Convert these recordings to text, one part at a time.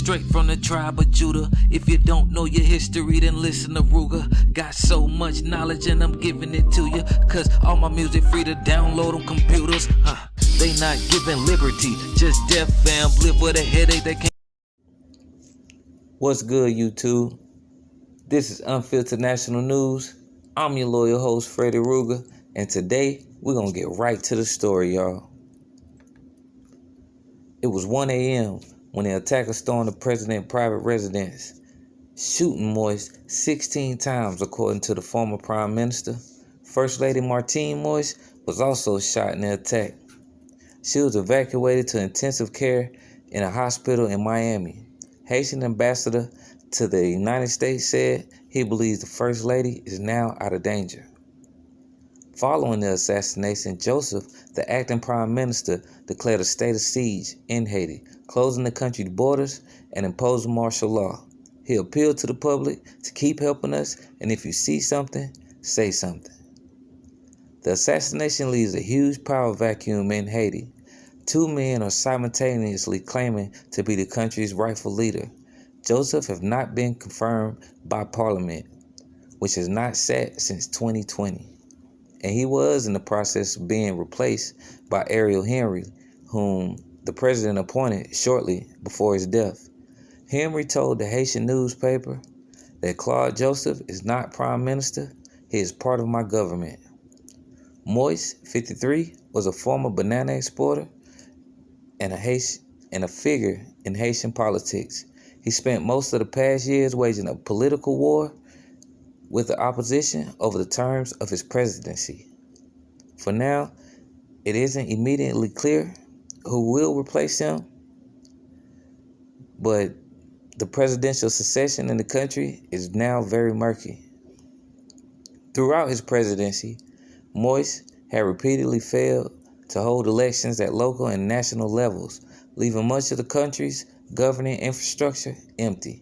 straight from the tribe of Judah. If you don't know your history, then listen to Ruger. Got so much knowledge and I'm giving it to you, cause all my music free to download on computers. They not giving liberty, just death, fam. Live with a headache that can't. What's good, YouTube? This is Unfiltered National News. I'm your loyal host, Freddie Ruger, and today we're gonna get right to the story, y'all. It was 1 a.m. when the attacker stormed the president's private residence, shooting Moise 16 times, according to the former prime minister. First Lady Martine Moise was also shot in the attack. She was evacuated to intensive care in a hospital in Miami. Haitian ambassador to the United States said he believes the First Lady is now out of danger. Following the assassination, Joseph, the acting prime minister, declared a state of siege in Haiti, closing the country's borders and imposing martial law. He appealed to the public to keep helping us, and if you see something, say something. The assassination leaves a huge power vacuum in Haiti. Two men are simultaneously claiming to be the country's rightful leader. Joseph has not been confirmed by Parliament, which has not sat since 2020. And he was in the process of being replaced by Ariel Henry, whom the president appointed shortly before his death. Henry told the Haitian newspaper that Claude Joseph is not prime minister, he is part of my government. Moise, 53, was a former banana exporter and a figure in Haitian politics. He spent most of the past years waging a political war with the opposition over the terms of his presidency. For now, it isn't immediately clear who will replace him, but the presidential succession in the country is now very murky. Throughout his presidency, Moise had repeatedly failed to hold elections at local and national levels, leaving much of the country's governing infrastructure empty.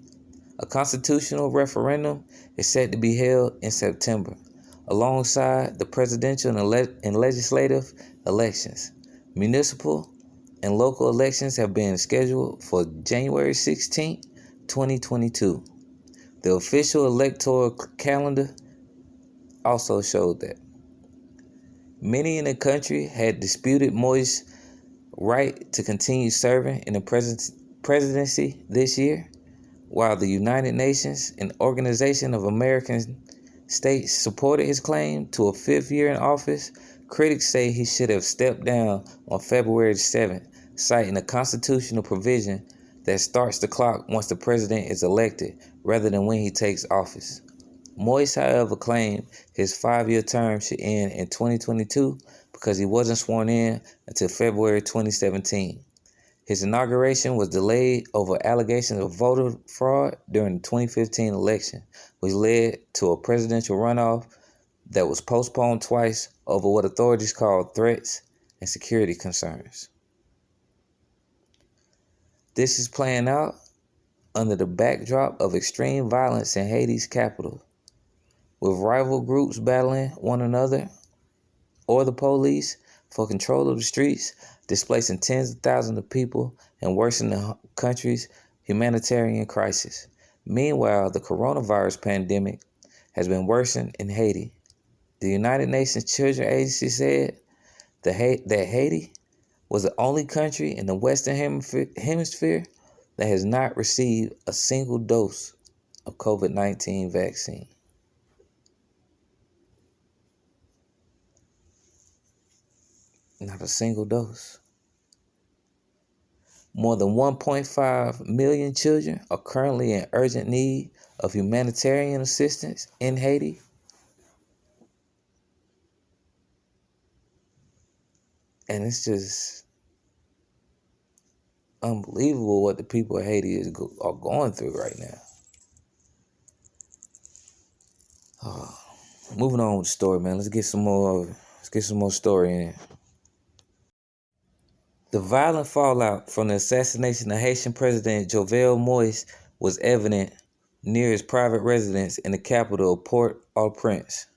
A constitutional referendum is set to be held in September, alongside the presidential and legislative elections. Municipal and local elections have been scheduled for January 16, 2022. The official electoral calendar also showed that. Many in the country had disputed Moise's right to continue serving in the presidency this year. While the United Nations, an organization of American states, supported his claim to a fifth year in office, critics say he should have stepped down on February 7th, citing a constitutional provision that starts the clock once the president is elected rather than when he takes office. Moise, however, claimed his 5-year term should end in 2022 because he wasn't sworn in until February 2017. His inauguration was delayed over allegations of voter fraud during the 2015 election, which led to a presidential runoff that was postponed twice over what authorities called threats and security concerns. This is playing out under the backdrop of extreme violence in Haiti's capital, with rival groups battling one another or the police for control of the streets, displacing tens of thousands of people and worsening the country's humanitarian crisis. Meanwhile, the coronavirus pandemic has been worsened in Haiti. The United Nations Children's Agency said that Haiti was the only country in the Western Hemisphere that has not received a single dose of COVID-19 vaccine. Not a single dose. More than 1.5 million children are currently in urgent need of humanitarian assistance in Haiti. And it's just unbelievable what the people of Haiti are going through right now. Moving on with the story, man. Let's get some more story in. The violent fallout from the assassination of Haitian President Jovenel Moise was evident near his private residence in the capital of Port-au-Prince.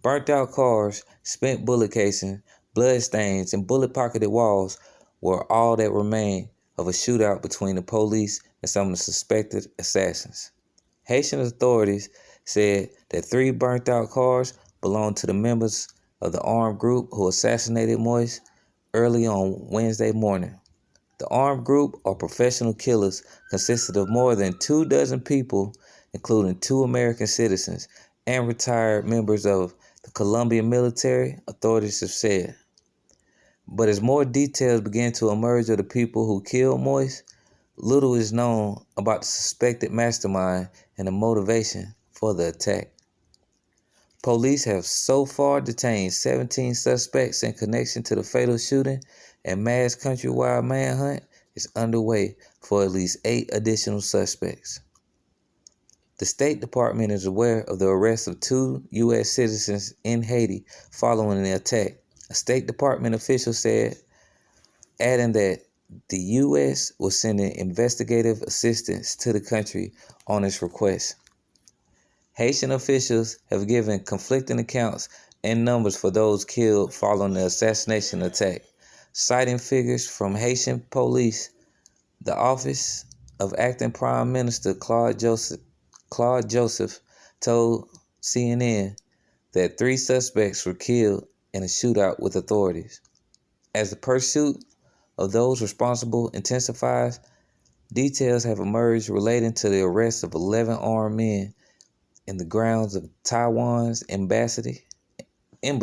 Burnt-out cars, spent bullet casings, blood stains, and bullet-pocketed walls were all that remained of a shootout between the police and some of the suspected assassins. Haitian authorities said that 3 burnt out cars belonged to the members of the armed group who assassinated Moise early on Wednesday morning. The armed group, or professional killers, consisted of more than 24 people, including 2 American citizens and retired members of the Colombian military, authorities have said. But as more details began to emerge of the people who killed Moise, little is known about the suspected mastermind and the motivation for the attack. Police have so far detained 17 suspects in connection to the fatal shooting, and mass countrywide manhunt is underway for at least 8 additional suspects. The State Department is aware of the arrest of 2 U.S. citizens in Haiti following the attack, a State Department official said, adding that the U.S. was sending investigative assistance to the country on its request. Haitian officials have given conflicting accounts and numbers for those killed following the assassination attack. Citing figures from Haitian police, the office of acting Prime Minister Claude Joseph told CNN that 3 suspects were killed in a shootout with authorities. As the pursuit of those responsible intensifies, details have emerged relating to the arrest of 11 armed men in the grounds of Taiwan's embassy in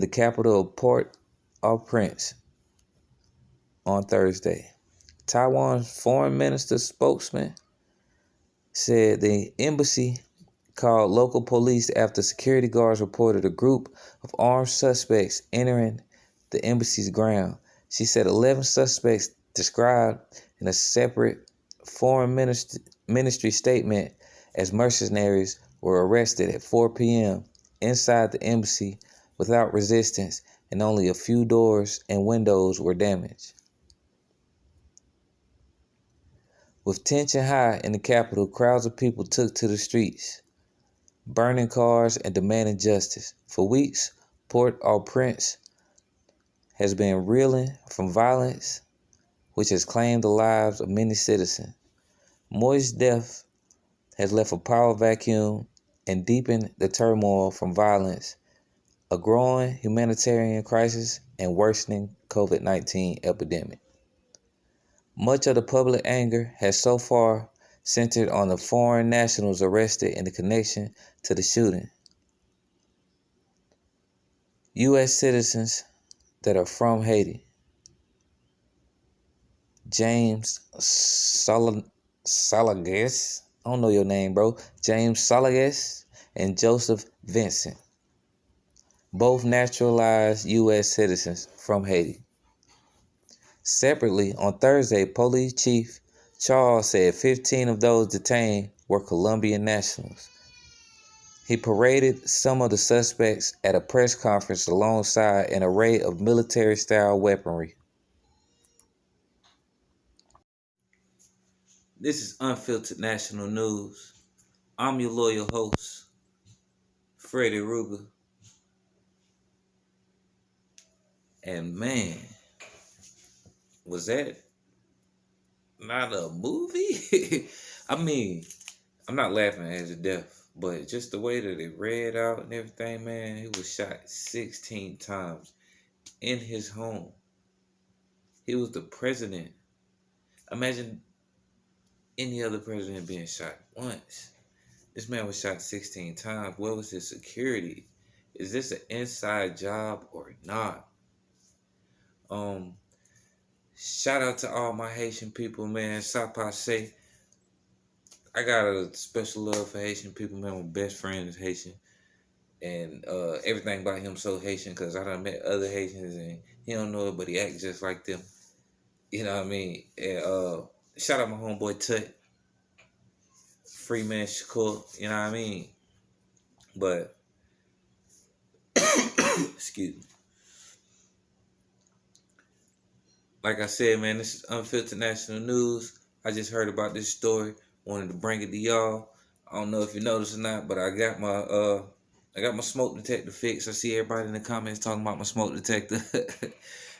the capital of Port-au-Prince on Thursday. Taiwan's foreign minister spokesman said the embassy called local police after security guards reported a group of armed suspects entering the embassy's ground. She said 11 suspects described in a separate foreign ministry statement as mercenaries were arrested at 4 p.m. inside the embassy without resistance, and only a few doors and windows were damaged. With tension high in the capital, crowds of people took to the streets, burning cars and demanding justice. For weeks, Port-au-Prince has been reeling from violence which has claimed the lives of many citizens. Moise's death has left a power vacuum and deepened the turmoil from violence, a growing humanitarian crisis, and worsening COVID-19 epidemic. Much of the public anger has so far centered on the foreign nationals arrested in the connection to the shooting. U.S. citizens that are from Haiti. James Salages, I don't know your name, bro. James Salages and Joseph Vincent, both naturalized U.S. citizens from Haiti. Separately, on Thursday, Police Chief Charles said 15 of those detained were Colombian nationals. He paraded some of the suspects at a press conference alongside an array of military-style weaponry. This is Unfiltered National News. I'm your loyal host, Freddie Ruger. And man, was that not a movie? I mean, I'm not laughing at his death, but just the way that it read out and everything, man, he was shot 16 times in his home. He was the president. Imagine any other president being shot once. This man was shot 16 times. Where was his security? Is this an inside job or not? Shout out to all my Haitian people, man. Sapase. I got a special love for Haitian people, man. My best friend is Haitian. And everything about him so Haitian because I done met other Haitians and he don't know it, but he act just like them. You know what I mean? And shout out my homeboy Tut. Free man Shakur. You know what I mean? But, excuse me. Like I said, man, this is Unfiltered National News. I just heard about this story. Wanted to bring it to y'all. I don't know if you noticed or not, but I got my smoke detector fixed. I see everybody in the comments talking about my smoke detector.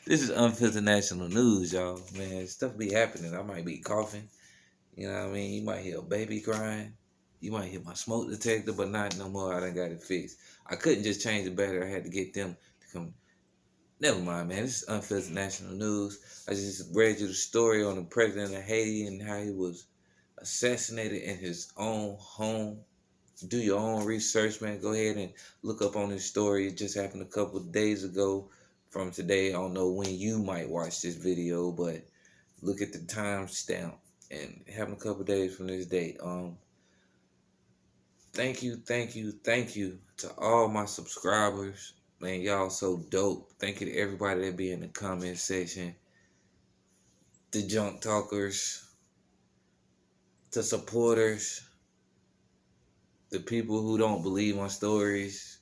This is unfiltered national news, y'all. Man, stuff be happening. I might be coughing. You know what I mean? You might hear a baby crying. You might hear my smoke detector, but not no more. I done got it fixed. I couldn't just change the battery. I had to get them to come. Never mind, man. This is unfiltered national news. I just read you the story on the president of Haiti and how he was assassinated in his own home. Do your own research, man. Go ahead and look up on this story. It just happened a couple of days ago from today. I don't know when you might watch this video, but look at the timestamp and it happened a couple of days from this date. Thank you to all my subscribers. Man, y'all so dope. Thank you to everybody that be in the comment section. The junk talkers, the supporters, the people who don't believe my stories.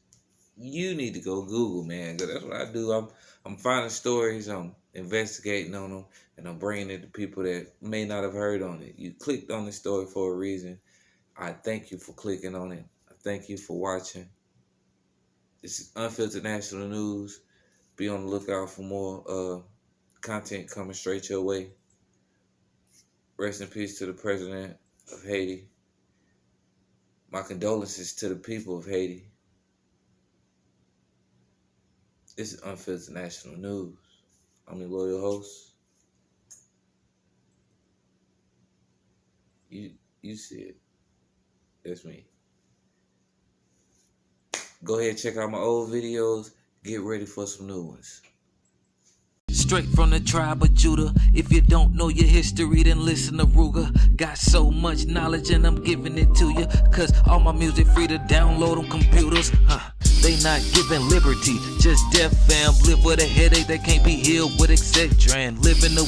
You need to go Google, man, because that's what I do. I'm finding stories, I'm investigating on them, and I'm bringing it to people that may not have heard on it. You clicked on the story for a reason. I thank you for clicking on it. I thank you for watching. This is Unfiltered National News. Be on the lookout for more content coming straight your way. Rest in peace to the president of Haiti. My condolences to the people of Haiti. This is Unfiltered National News. I'm your loyal host. You see it. That's me. Go ahead, check out my old videos. Get ready for some new ones. Straight from the tribe of Judah. If you don't know your history, then listen to Ruger. Got so much knowledge and I'm giving it to you. Cause all my music free to download on computers. They not giving liberty, just death, fam. Live with a headache that can't be healed with Excedrin. Live in the